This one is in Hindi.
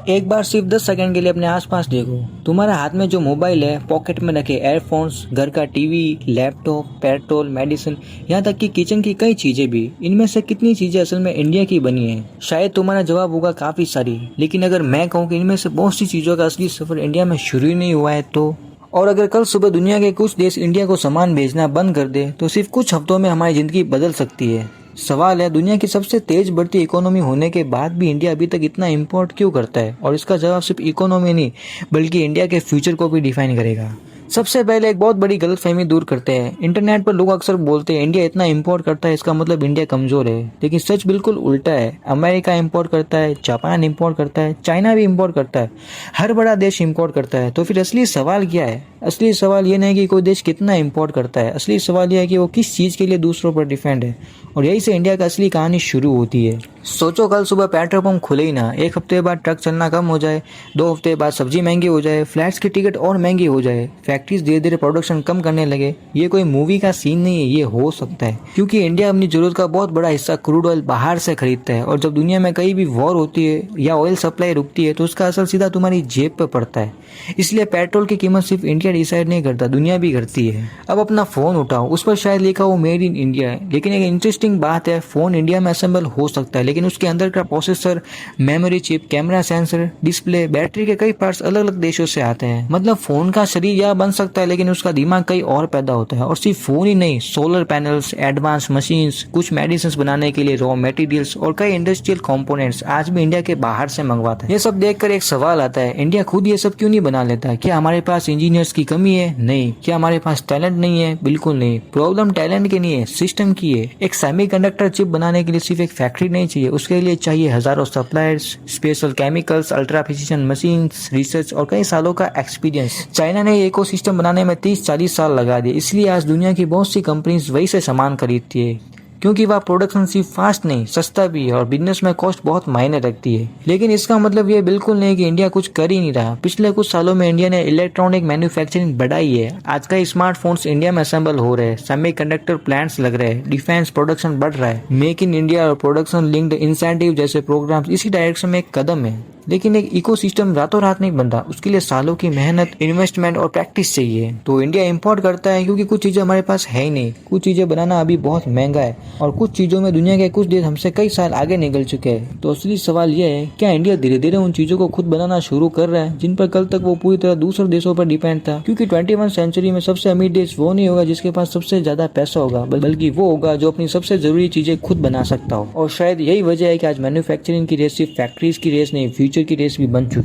एक बार सिर्फ 10 सेकंड के लिए अपने आसपास देखो। तुम्हारे हाथ में जो मोबाइल है, पॉकेट में रखे एयरफोन्स, घर का टीवी, लैपटॉप, पेट्रोल, मेडिसिन, यहाँ तक कि किचन की कई चीजें भी, इनमें से कितनी चीजें असल में इंडिया की बनी है? शायद तुम्हारा जवाब होगा काफी सारी। लेकिन अगर मैं कहूँ कि इनमें से बहुत सी चीजों का असली सफर इंडिया में शुरू ही नहीं हुआ है तो? और अगर कल सुबह दुनिया के कुछ देश इंडिया को सामान भेजना बंद कर दे तो सिर्फ कुछ हफ्तों में हमारी जिंदगी बदल सकती है। सवाल है, दुनिया की सबसे तेज बढ़ती इकोनॉमी होने के बाद भी इंडिया अभी तक इतना इंपोर्ट क्यों करता है? और इसका जवाब सिर्फ इकोनॉमी नहीं बल्कि इंडिया के फ्यूचर को भी डिफाइन करेगा। सबसे पहले एक बहुत बड़ी गलतफहमी दूर करते हैं। इंटरनेट पर लोग अक्सर बोलते हैं इंडिया इतना इंपोर्ट करता है इसका मतलब इंडिया कमजोर है, लेकिन सच बिल्कुल उल्टा है। अमेरिका इंपोर्ट करता है, जापान इंपोर्ट करता है, चाइना भी इंपोर्ट करता है, हर बड़ा देश इंपोर्ट करता है। तो फिर असली सवाल क्या है? असली सवाल ये नहीं कि कोई देश कितना इंपोर्ट करता है, असली सवाल यह है कि वो किस चीज के लिए दूसरों पर डिपेंड है। और यही से इंडिया का असली कहानी शुरू होती है। सोचो कल सुबह पेट्रोल पंप खुले ही ना, एक हफ्ते बाद ट्रक चलना कम हो जाए, 2 हफ्ते बाद सब्जी महंगी हो जाए, फ्लाइट्स की टिकट और महंगी हो जाए, फैक्ट्रीज धीरे धीरे प्रोडक्शन कम करने लगे। ये कोई मूवी का सीन नहीं है, ये हो सकता है क्योंकि इंडिया अपनी जरूरत का बहुत बड़ा हिस्सा क्रूड ऑयल बाहर से खरीदता है। और जब दुनिया में कहीं भी वॉर होती है या ऑयल सप्लाई रुकती है तो उसका असर सीधा तुम्हारी जेब पे पड़ता है। इसलिए पेट्रोल की कीमत सिर्फ इंडिया डिसाइड नहीं करता, दुनिया भी करती है। अब अपना फोन उठाओ, उस पर शायद लिखा हो मेड इन इंडिया है, लेकिन एक इंटरेस्टिंग बात है, फोन इंडिया में असेंबल हो सकता है लेकिन उसके अंदर का processor, memory chip, camera sensor, display, battery के कई पार्ट्स अलग अलग देशों से आते हैं। मतलब फोन का शरीर यहाँ बन सकता है लेकिन उसका दिमाग कहीं और पैदा होता है। और सिर्फ फोन ही नहीं, सोलर पैनल्स, एडवांस मशीन्स, कुछ मेडिसिन बनाने के लिए रॉ मटेरियल्स और कई इंडस्ट्रियल कंपोनेंट्स आज भी इंडिया के बाहर से मंगवाता है। ये सब देखकर एक सवाल आता है, इंडिया खुद ये सब क्यों नहीं बना लेता? क्या हमारे पास इंजीनियर्स की कमी है? नहीं। क्या हमारे पास टैलेंट नहीं है? बिल्कुल नहीं। प्रॉब्लम टैलेंट की नहीं है, सिस्टम की है। एक सेमीकंडक्टर चिप बनाने के लिए सिर्फ एक फैक्ट्री नहीं चाहिए, उसके लिए चाहिए हजारों suppliers, special chemicals, ultra precision machines, research और कई सालों का एक्सपीरियंस। चाइना ने इकोसिस्टम बनाने में 30-40 साल लगा दिए, इसलिए आज दुनिया की बहुत सी कंपनीज वही से सामान खरीदती है क्योंकि वह प्रोडक्शन सिर्फ फास्ट नहीं, सस्ता भी है और बिजनेस में कॉस्ट बहुत मायने रखती है। लेकिन इसका मतलब ये बिल्कुल नहीं कि इंडिया कुछ कर ही नहीं रहा। पिछले कुछ सालों में इंडिया ने इलेक्ट्रॉनिक मैन्युफैक्चरिंग बढ़ाई है। आज कई स्मार्टफोन्स इंडिया में असेंबल हो रहे हैं, सेमीकंडक्टर प्लांट्स लग रहे हैं, डिफेंस प्रोडक्शन बढ़ रहा है। मेक इन इंडिया और प्रोडक्शन लिंक्ड इंसेंटिव जैसे प्रोग्राम्स इसी डायरेक्शन में एक कदम है। लेकिन एक इकोसिस्टम रातों रात नहीं बनता, उसके लिए सालों की मेहनत, इन्वेस्टमेंट और प्रैक्टिस चाहिए। तो इंडिया इंपोर्ट करता है क्योंकि कुछ चीजें हमारे पास है ही नहीं, कुछ चीजें बनाना अभी बहुत महंगा है और कुछ चीजों में दुनिया के कुछ देश हमसे कई साल आगे निकल चुके हैं। तो असली सवाल यह है, क्या इंडिया धीरे धीरे उन चीजों को खुद बनाना शुरू कर रहा है जिन पर कल तक वो पूरी तरह दूसरे देशों पर डिपेंड था? क्योंकि 21वीं सेंचुरी में सबसे अमीर देश वो नहीं होगा जिसके पास सबसे ज्यादा पैसा होगा, बल्कि वो होगा जो अपनी सबसे जरूरी चीजें खुद बना सकता हो। और शायद यही वजह है कि आज मैन्युफैक्चरिंग की रेस सिर्फ फैक्ट्रीज की रेस नहीं, फ्यूचर की रेस भी बन चुकी है।